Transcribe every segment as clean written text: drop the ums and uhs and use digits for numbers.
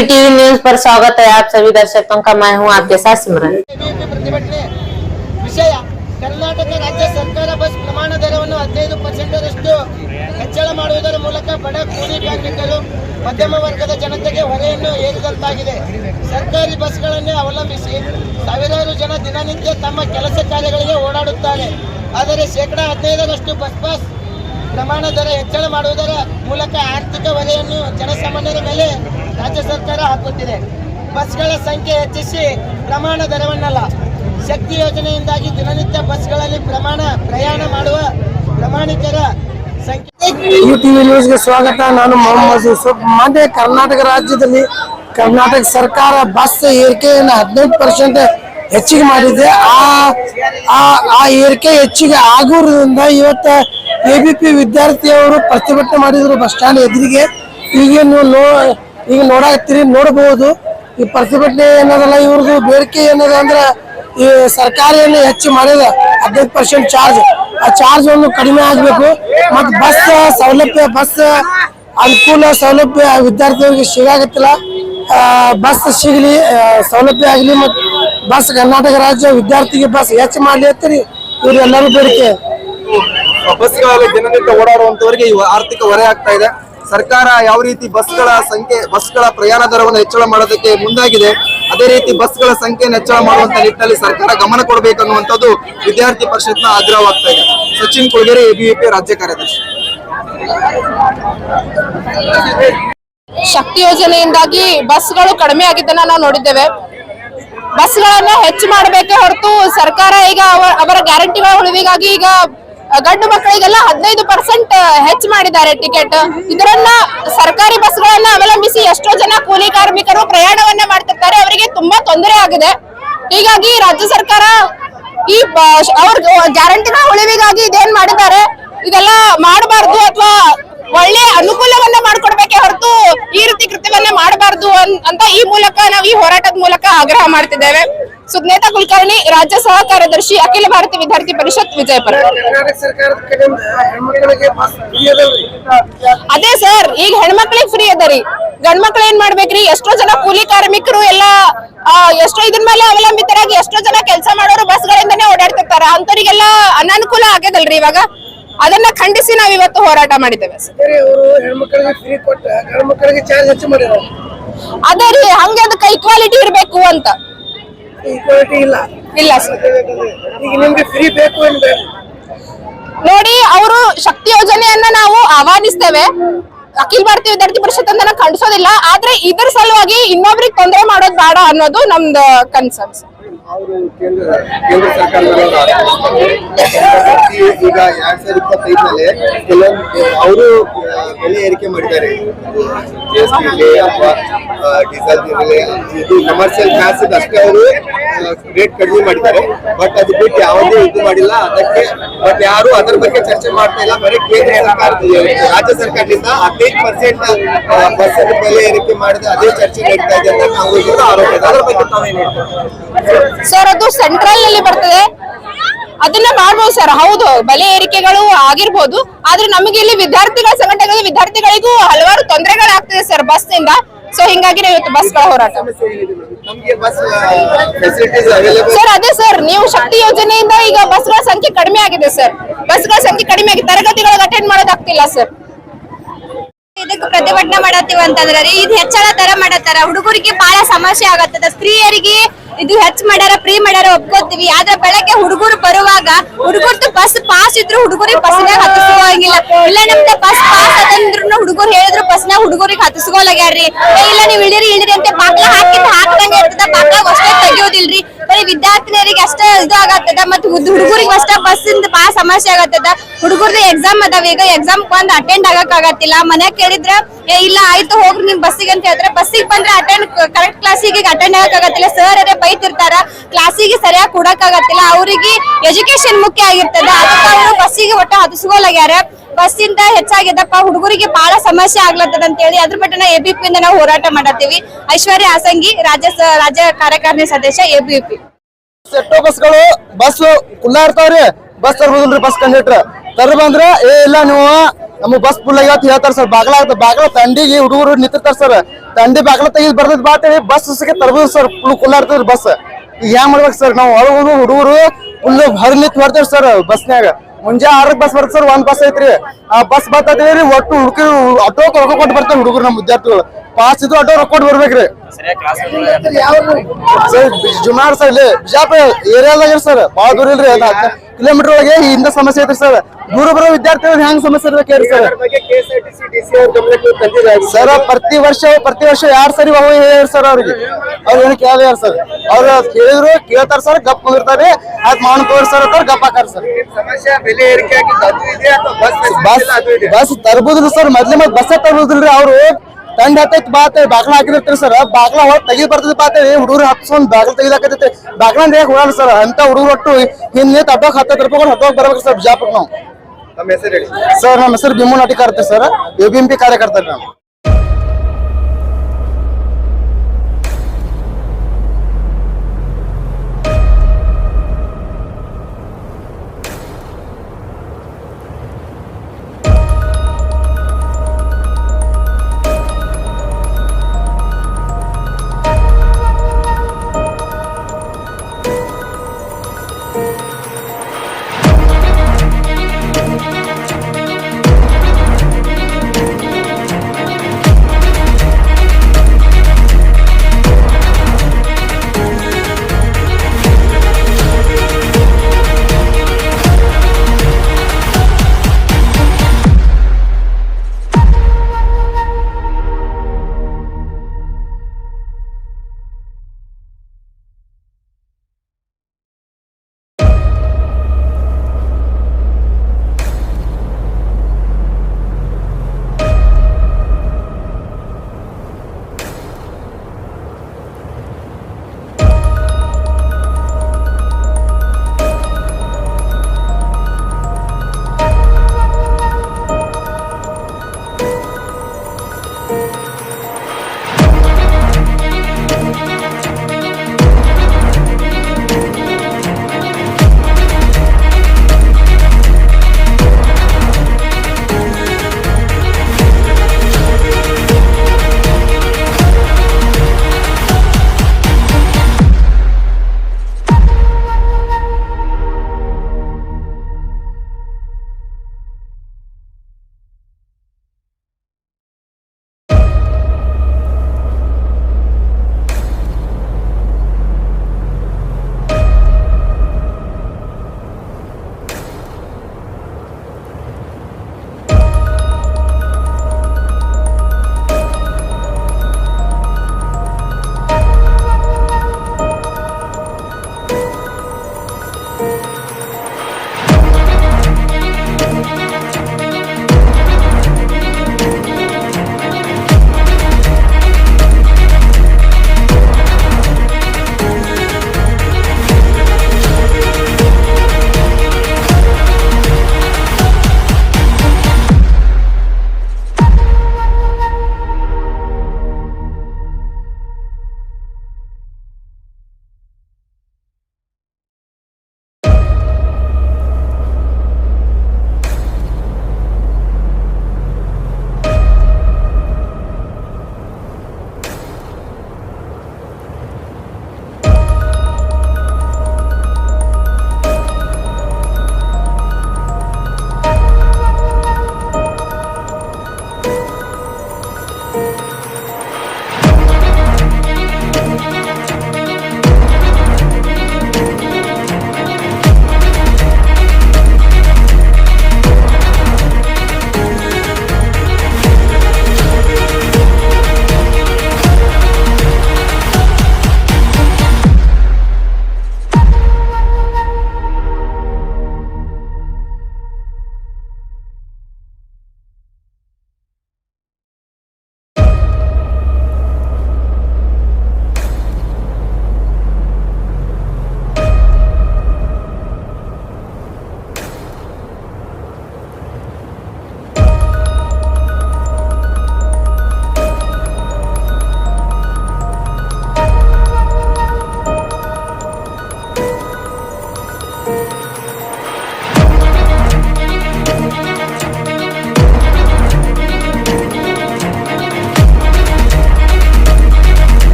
ABP TV news पर स्वागत है आप सभी दर्शकों का। मैं हूं आपके साथ सिमरन। ಪ್ರತಿಭಟನೆ ವಿಷಯ ಕರ್ನಾಟಕ ರಾಜ್ಯ ಸರ್ಕಾರ ಬಸ್ ಪ್ರಮಾಣ ದರವನ್ನು 15% ಹೆಚ್ಚಳ ಮಾಡುವುದರ ಮೂಲಕ ಬಡ ಕೂಲಿ ಕಾರ್ಮಿಕರು ಮಧ್ಯಮ ವರ್ಗದ ಜನತೆಗೆ ಹೊರೆಯನ್ನು ಏರಿದಂತಾಗಿದೆ। ಸರ್ಕಾರಿ ಬಸ್ಗಳನ್ನೇ ಅವಲಂಬಿಸಿ ಸಾವಿರಾರು ಜನ ದಿನನಿತ್ಯ ತಮ್ಮ ಕೆಲಸ ಕಾರ್ಯಗಳಿಗೆ ಓಡಾಡುತ್ತಾರೆ। ಆದರೆ 15% ಬಸ್ ಪಾಸ್ ಪ್ರಮಾಣ ದರ ಹೆಚ್ಚಳ ಮಾಡುವುದರ ಮೂಲಕ ಆರ್ಥಿಕ ಹೊರೆಯನ್ನು ಜನಸಾಮಾನ್ಯರ ಮೇಲೆ ರಾಜ್ಯ ಸರ್ಕಾರ ಹಾಕುತ್ತಿದೆ। ಬಸ್ಗಳ ಸಂಖ್ಯೆ ಹೆಚ್ಚಿಸಿ ಪ್ರಮಾಣ ದರವನ್ನಲ್ಲ, ಶಕ್ತಿ ಯೋಜನೆಯಿಂದಾಗಿ ದಿನನಿತ್ಯ ಬಸ್ಗಳಲ್ಲಿ ಪ್ರಯಾಣ ಮಾಡುವ ಪ್ರಯಾಣಿಕರ ಸಂಖ್ಯೆ। ಟಿವಿ ನ್ಯೂಸ್ಗೆ ಸ್ವಾಗತ। ನಾನು ಮೊಹಮ್ಮದ್ ಯೂಸುಫ್। ಮೊನ್ನೆ ಕರ್ನಾಟಕ ರಾಜ್ಯದಲ್ಲಿ ಕರ್ನಾಟಕ ಸರ್ಕಾರ ಬಸ್ ಏರಿಕೆಯನ್ನು 15% ಹೆಚ್ಚಿಗೆ ಮಾಡಿದೆ। ಆ ಏರಿಕೆ ಹೆಚ್ಚಿಗೆ ಆಗುವುದರಿಂದ ಇವತ್ತು ಎಬಿಪಿ ವಿದ್ಯಾರ್ಥಿಯವರು ಪ್ರತಿಭಟನೆ ಮಾಡಿದ್ರು ಬಸ್ ಸ್ಟ್ಯಾಂಡ್ ಎದುರಿಗೆ। ಈಗ ಈಗ ನೋಡಬಹುದು ಈ ಪ್ರತಿಭಟನೆ ಏನದಲ್ಲ, ಇವ್ರದ್ದು ಬೇಡಿಕೆ ಏನದ ಅಂದ್ರೆ ಈ ಸರ್ಕಾರಿಯನ್ನು ಹೆಚ್ಚು ಮಾಡಿದ 15% ಚಾರ್ಜ್, ಆ ಚಾರ್ಜ್ ಒಂದು ಕಡಿಮೆ ಆಗಬೇಕು ಮತ್ತು ಬಸ್ ಸೌಲಭ್ಯ, ಬಸ್ ಅನುಕೂಲ ಸೌಲಭ್ಯ ವಿದ್ಯಾರ್ಥಿಗಳಿಗೆ ಸಿಗಾಗತ್ತಿಲ್ಲ। ಬಸ್ ಸಿಗಲಿ, ಸೌಲಭ್ಯ ಆಗಲಿ ಮತ್ತು ಬಸ್ ಕರ್ನಾಟಕ ರಾಜ್ಯ ವಿದ್ಯಾರ್ಥಿಗೆ ಬಸ್ ಹೆಚ್ಚು ಮಾಡಲಿ ಅಂತೀರಿ ಇವರೆಲ್ಲರೂ ಬೇಡಿಕೆ। ಬಸ್ಗಳಲ್ಲಿ ದಿನನಿತ್ಯ ಓಡಾಡುವಂತವರಿಗೆ ಆರ್ಥಿಕ ಹೊರೆ ಆಗ್ತಾ ಇದೆ। ಸರ್ಕಾರ ಯಾವ ರೀತಿ ಬಸ್ಗಳ ಪ್ರಯಾಣ ದರವನ್ನು ಹೆಚ್ಚಳ ಮಾಡೋದಕ್ಕೆ ಮುಂದಾಗಿದೆ, ಅದೇ ರೀತಿ ಬಸ್ಗಳ ಸಂಖ್ಯೆಯನ್ನು ಹೆಚ್ಚಳ ಮಾಡುವಂತ ನಿಟ್ಟಿನಲ್ಲಿ ಸರ್ಕಾರ ಗಮನ ಕೊಡಬೇಕನ್ನುವಂಥದ್ದು ವಿದ್ಯಾರ್ಥಿ ಪರಿಷತ್ನ ಆಗ್ರಹವಾಗ್ತಾ ಇದೆ। ಸಚಿನ್ ಕುಳಗೇರಿ, ಎಬಿವಿಪಿ ರಾಜ್ಯ ಕಾರ್ಯದರ್ಶಿ। ಶಕ್ತಿ ಯೋಜನೆಯಿಂದಾಗಿ ಬಸ್ಗಳು ಕಡಿಮೆ ಆಗಿದ್ದನ್ನ ನಾವು ನೋಡಿದ್ದೇವೆ। ಬಸ್ಗಳನ್ನ ಹೆಚ್ಚು ಮಾಡಬೇಕೇ ಹೊರತು ಸರ್ಕಾರ ಈಗ ಅವರ ಗ್ಯಾರಂಟಿಗಳ ಉಳಿವಿಗಾಗಿ ಈಗ ಗಂಡು ಮಕ್ಕಳಿಗೆಲ್ಲ 15% ಹೆಚ್ಚು ಮಾಡಿದ್ದಾರೆ ಟಿಕೆಟ್। ಇದರನ್ನ ಸರ್ಕಾರಿ ಬಸ್ಗಳನ್ನ ಅವಲಂಬಿಸಿ ಎಷ್ಟೋ ಜನ ಕೂಲಿ ಕಾರ್ಮಿಕರು ಪ್ರಯಾಣವನ್ನ ಮಾಡ್ತಿರ್ತಾರೆ, ಅವರಿಗೆ ತುಂಬಾ ತೊಂದರೆ ಆಗಿದೆ। ಹೀಗಾಗಿ ರಾಜ್ಯ ಸರ್ಕಾರ ಈ ಅವ್ರ ಗ್ಯಾರಂಟಿಗಳ ಉಳಿವಿಗಾಗಿ ಇದೇನ್ ಮಾಡಿದ್ದಾರೆ ಇದೆಲ್ಲ ಮಾಡಬಾರ್ದು, ಅಥವಾ ಒಳ್ಳೆ ಅನುಕೂಲವನ್ನ ಮಾಡ್ಕೊಡ್ಬೇಕೆ ಹೊರತು ಈ ರೀತಿ ಕೃತ್ಯವನ್ನ ಮಾಡಬಾರ್ದು ಅಂತ ಈ ಮೂಲಕ ನಾವು ಈ ಹೋರಾಟದ ಮೂಲಕ ಆಗ್ರಹ ಮಾಡ್ತಿದ್ದೇವೆ। ಸುಜ್ನೇತಾ ಕುಲಕರ್ಣಿ, ರಾಜ್ಯ ಸಹ ಕಾರ್ಯದರ್ಶಿ, ಅಖಿಲ ಭಾರತ ವಿದ್ಯಾರ್ಥಿ ಪರಿಷತ್, ವಿಜಯಪುರ। ಅದೇ ಸರ್, ಈಗ ಹೆಣ್ಮಕ್ಳಿಗೆ ಫ್ರೀ ಅದರಿ, ಗಂಡ್ ಮಕ್ಳು ಏನ್ ಮಾಡ್ಬೇಕ್ರಿ? ಎಷ್ಟೋ ಜನ ಕೂಲಿ ಕಾರ್ಮಿಕರು ಎಲ್ಲ ಎಷ್ಟೋ ಇದ್ರ ಮೇಲೆ ಅವಲಂಬಿತರಾಗಿ ಎಷ್ಟೋ ಜನ ಕೆಲಸ ಮಾಡೋರು ಬಸ್ಗಳಿಂದಾನೇ ಓಡಾಡ್ತಿರ್ತಾರ, ಅಂತವರಿಗೆಲ್ಲ ಅನಾನುಕೂಲ ಆಗ್ಯದಲ್ರಿ ಇವಾಗ। ಅದನ್ನ ಖಂಡಿಸಿ ನಾವ್ ಇವತ್ತು ಹೋರಾಟ ಮಾಡಿದ್ದೇವೆ। ಅದೇ ರೀ, ಹಂಗೆ ಅದಕ್ಕೆ ಈಕ್ವಾಲಿಟಿ ಇರ್ಬೇಕು ಅಂತ ಇಲ್ಲ ನೋಡಿ, ಅವರು ಶಕ್ತಿ ಯೋಜನೆಯನ್ನ ನಾವು ಆಹ್ವಾನಿಸ್ತೇವೆ, ಅಖಿಲ ಭಾರತೀಯ ವಿದ್ಯಾರ್ಥಿ ಪರಿಷತ್ ಅಂತ ಖಂಡಿಸೋದಿಲ್ಲ, ಆದ್ರೆ ಇದ್ರ ಸಲುವಾಗಿ ಇನ್ನೊಬ್ರಿಗೆ ತೊಂದರೆ ಮಾಡೋದು ಬೇಡ ಅನ್ನೋದು ನಮ್ದು ಕನ್ಸರ್ನ್ಸ್। ಕೇಂದ್ರ ಸರ್ಕಾರದ ಈಗ 2025ನಲ್ಲಿ ಕೆಲವೊಂದು ಅವರು ಬೆಲೆ ಏರಿಕೆ ಮಾಡಿದ್ದಾರೆ, ಅಥವಾ ಡೀಸೆಲ್ ಬೆಲೆ, ಇದು ಕಮರ್ಷಿಯಲ್ ಗ್ಯಾಸ್ ಅಷ್ಟೇ ಅವರು ರೇಟ್ ಕಡಿಮೆ ಮಾಡಿದ್ದಾರೆ। ಬಟ್ ಅದು ಬಿಟ್ಟು ಯಾವುದೇ ಇದು ಮಾಡಿಲ್ಲ ಅದಕ್ಕೆ, ಬಟ್ ಯಾರು ಅದರ ಬಗ್ಗೆ ಚರ್ಚೆ ಮಾಡ್ತಾ ಇಲ್ಲ। ಬರೀ ಕೇಂದ್ರ ಸರ್ಕಾರ, ರಾಜ್ಯ ಸರ್ಕಾರದಿಂದ 15% ಬಸ್ ಬೆಲೆ ಏರಿಕೆ ಮಾಡಿದ ಅದೇ ಚರ್ಚೆ ನಡೀತಾ ಇದೆ ಅಂತ ಕಾಂಗ್ರೆಸ್ ಆರೋಪ ಇದೆ। ಅದರ ಬಗ್ಗೆ ತಾವೇನು ಹೇಳ್ತಾರೆ ಸರ್? ಅದು ಸೆಂಟ್ರಲ್ ನಲ್ಲಿ ಬರ್ತದೆ, ಅದನ್ನ ಮಾಡ್ಬೋದು ಸರ್, ಹೌದು ಬೆಲೆ ಏರಿಕೆಗಳು ಆಗಿರ್ಬೋದು, ಆದ್ರೆ ನಮಗೆ ಇಲ್ಲಿ ವಿದ್ಯಾರ್ಥಿಗಳ ಸಂಘಟನೆಗಳು ವಿದ್ಯಾರ್ಥಿಗಳಿಗೂ ಹಲವಾರು ತೊಂದರೆಗಳಾಗ್ತದೆ ಸರ್ ಬಸ್ ನಿಂದ। ಸೊ ಹಿಂಗಾಗಿ ನಾವು ಇವತ್ತು ಬಸ್ಗಳ ಹೋರಾಟ ಸರ್। ಅದೇ ಸರ್, ನೀವು ಶಕ್ತಿ ಯೋಜನೆಯಿಂದ ಈಗ ಬಸ್ಗಳ ಸಂಖ್ಯೆ ಕಡಿಮೆ ಆಗಿದೆ ಸರ್, ಬಸ್ಗಳ ಸಂಖ್ಯೆ ಕಡಿಮೆ ಆಗಿದೆ, ತರಗತಿಗಳಿಗೆ ಅಟೆಂಡ್ ಮಾಡೋದಾಗ್ತಿಲ್ಲ ಸರ್। ಇದಕ್ಕೆ ಪ್ರತಿಭಟನೆ ಮಾಡತ್ತೀವಿ ಅಂತಂದ್ರೆ ಇದು ಹೆಚ್ಚಳ ತರ ಮಾಡತ್ತಾರ, ಹುಡುಗರಿಗೆ ಬಹಳ ಸಮಸ್ಯೆ ಆಗತ್ತದ। ಸ್ತ್ರೀಯರಿಗೆ ಇದು ಹೆಚ್ಚು ಮಾಡ್ಯಾರ, ಫ್ರೀ ಮಾಡ್ಯಾರ, ಒಪ್ಕೋತೀವಿ, ಆದ್ರೆ ಬೆಳಗ್ಗೆ ಹುಡುಗರು ಬರುವಾಗ ಹುಡುಗರ್ದು ಬಸ್ ಪಾಸ್ ಇದ್ರು ಹುಡುಗರಿಗೆ ಬಸ್ನಾಗ ಹತ್ತಿಸ್ಕೋಂಗಿಲ್ಲ, ಇಲ್ಲ ನಮ್ದು ಬಸ್ ಪಾಸ್ ಅದಂದ್ರು ಹುಡುಗರು ಹೇಳಿದ್ರು ಬಸ್ನಾಗ ಹುಡುಗರಿಗೆ ಹತ್ತಿಸ್ಕೋಲಾಗ್ಯಾರ್ರಿ, ಇಲ್ಲ ನೀವು ಇಳಿರಿ ಅಂತ ಬಾಗ್ಲ ಹಾಕದಂಗೆ ಇರ್ತದ, ಬಾಗ್ಲಾಗ ಅಷ್ಟೇ ತೆಗಿಯೋದಿಲ್ರಿ, ಬರೀ ವಿದ್ಯಾರ್ಥಿನಿಯರಿಗೆ ಅಷ್ಟೇ ಇದು ಆಗತ್ತದ, ಮತ್ತೆ ಹುಡುಗರಿಗೆ ಅಷ್ಟೇ ಬಸ್ ಇಂದ ಬಹಳ ಸಮಸ್ಯೆ ಆಗತ್ತದ। ಹುಡುಗರ್ದು ಎಕ್ಸಾಮ್ ಅದಾವ, ಈಗ ಎಕ್ಸಾಮ್ ಬಂದ್ ಅಟೆಂಡ್ ಆಗಕ್ ಆಗತ್ತಿಲ್ಲ, ಮನ್ಯಾಗ ಕೇಳಿದ್ರ ಇಲ್ಲ ಆಯ್ತು ಹೋಗ್ರಿ ನಿಮ್ ಬಸ್ಸಿಗೆ ಅಂತ ಹೇಳಿದ್ರೆ, ಬಸ್ಸಿಗೆ ಬಂದ್ರೆ ಕರೆಕ್ಟ್ ಕ್ಲಾಸಿಗೆ ಅಟೆಂಡ್ ಆಗಕ್ ಆಗತ್ತಿಲ್ಲ, ಸರ್ ಅದೇ ಬೈತಿರ್ತಾರ, ಕ್ಲಾಸಿಗೆ ಸರಿಯಾಗಿ ಕೊಡಕ್ ಆಗತ್ತಿಲ್ಲ, ಅವ್ರಿಗೆ ಎಜುಕೇಶನ್ ಮುಖ್ಯ ಆಗಿರ್ತದ, ಅದಕ್ಕೆ ಅವರು ಬಸ್ಸಿಗೆ ಒಟ್ಟ ಹತ್ತಿಸ್ಕೋಲಾಗ್ಯಾರ। ಬಸ್ಸಿಂದ ಹೆಚ್ಚಾಗಿದ್ದಪ್ಪ, ಹುಡುಗರಿಗೆ ಬಹಳ ಸಮಸ್ಯೆ ಆಗ್ಲತ್ತದ ಅಂತ ಹೇಳಿ ಅದ್ರ ಬಗ್ಗೆ ಎಬಿಪಿ ಇಂದ ನಾವು ಹೋರಾಟ ಮಾಡತ್ತೀವಿ। ಐಶ್ವರ್ಯ ಆಸಂಗಿ, ರಾಜ್ಯ ಕಾರ್ಯಕಾರಿಣಿ ಸದಸ್ಯ, ಎಬಿಪಿ। ಬಸ್ಗಳು ಬಸ್ ಕುಲ್ಲ ಇರ್ತಾವ್ರಿ, ಬಸ್ ತರ್ಬೋದಿಲ್ರಿ ಬಸ್ ಕಂಡಕ್ಟರ್ ಬಂದ್ರೆ ಏ ಇಲ್ಲ ನೀವು ನಮಗ್ ಬಸ್ ಫುಲ್ ಆಗ್ಯಾವ ಹೇಳ್ತಾರ ಸರ್ ಬಾಗ್ಲ ತಂಡಿಗೆ ಹುಡುಗರು ನಿಂತಿರ್ತಾರ ಸರ್ ತಂಡಿ ಬಾಗ್ಲ ತೆಗಿದ್ ಬರ್ತೈತಿ ಬಾತೇಳಿ ಬಸ್ ತರ್ಬೋದು ಸರ್ ಫುಲ್ ಕುಲ್ಲಾಡ್ತದ್ರಿ ಬಸ್ ಈಗ ಏನ್ ಮಾಡ್ಬೇಕು ಸರ್ ನಾವು ಒಳಗೋದು ಹುಡುಗರು ಫುಲ್ ಹೊರ ನಿಂತ್ ಬರ್ತೇವ್ರಿ ಸರ್ ಬಸ್ನ್ಯಾಗ ಮುಂಜಾ 6 ಬಸ್ ಬರ್ತದೆ ಸರ್ 1 ಬಸ್ ಐತ್ರಿ ಆ ಬಸ್ ಬರ್ತೈತ್ರಿ ಒಟ್ಟು ಆಟೋ ರೊಕ್ಕ ಕೊಟ್ಟು ಬರ್ತಾರ ಹುಡುಗರು ನಮ್ಮ ವಿದ್ಯಾರ್ಥಿಗಳು ಪಾಸ್ ಇದ್ದು ಆಟೋ ರೊಕ್ಕ ಕೊಟ್ಟು ಬರ್ಬೇಕ್ರಿ ಸರ್ ಜುಮಾರ್ ಸರ್ ಇಲ್ಲಿ ಬಿಜಾಪುರ ಏರಿಯಾದಾಗ ಸರ್ ಬಾಳ ದೂರ ಇಲ್ರಿ 10 ಕಿಲೋಮೀಟರ್ ಒಳಗೆ ಇಂದ ಸಮಸ್ಯೆ ಐತ್ರಿ ಸರ್ ದೂರ ಬರೋ ವಿದ್ಯಾರ್ಥಿಗಳು ಹೆಂಗ್ ಸಮಸ್ಯೆ ಇರ್ಬೇಕ್ರಿ ಸರ್ ಪ್ರತಿ ವರ್ಷ 2 ಸರಿ ಹೇಳಿ ಸರ್ ಅವ್ರಿಗೆ ಅವ್ರು ಏನು ಕೇಳಿದಾರ ಸರ್ ಅವ್ರು ಹೇಳಿದ್ರು ಕೇಳ್ತಾರ ಸರ್ ಗಪ್ ಕುಂದಿರ್ತಾರೆ ಅದ್ ಮಾಡ್ಕೋರ್ ಸರ್ ಅಂತ ಗಪ್ ಹಾಕಾರ ಸರ್ ಬಸ್ ತರ್ಬೋದಿಲ್ಲ ಸರ್ ಮೊದ್ಲೇ ಬಸ್ ತರ್ಬೋದಿಲ್ರಿ ಅವ್ರು ತಂಡ ಹತ್ತೈತಿ ಬಾತ ಬಾಗ್ಲ ಹಾಕಿರ್ತೀರಿ ಸರ್ ಬಾಗ್ಲ ಹೊತ್ತು ತೆಗಿ ಬರ್ತೈತಿ ಬಾತೇಳಿ ಹುಡುಗರು ಹತ್ಸ್ಕೊಂಡ್ ಬಾಗ್ಲ ತೆಗಿದಾಕತೈತಿ ಬಾಗ್ಲ ಹೇಗೆ ಹೋಗಲ್ಲ ಸರ್ ಅಂತ ಹುಡುಗರು ಒಟ್ಟು ಹಿಂದೆ ಹತ್ತೋಕ್ 10 ರೂಪಾಯಿ ಹತ್ತೋಕ್ ಬರ್ಬೇಕು ಸರ್ ಬಿಜಾಪುರ್ ನಾವು ಸರ್ ನಮ್ಮ ಹೆಸರು ಭೀಮು ನಾಟಿಕಾರ್ತಿ ಸರ್ ABMP ಕಾರ್ಯಕರ್ತ ನಾವು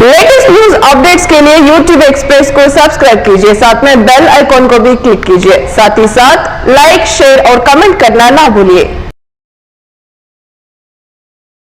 लेटेस्ट न्यूज अपडेट्स के लिए YouTube एक्सप्रेस को सब्सक्राइब कीजिए, साथ में बेल आइकॉन को भी क्लिक कीजिए। साथ ही साथ लाइक, शेयर और कमेंट करना ना भूलिए।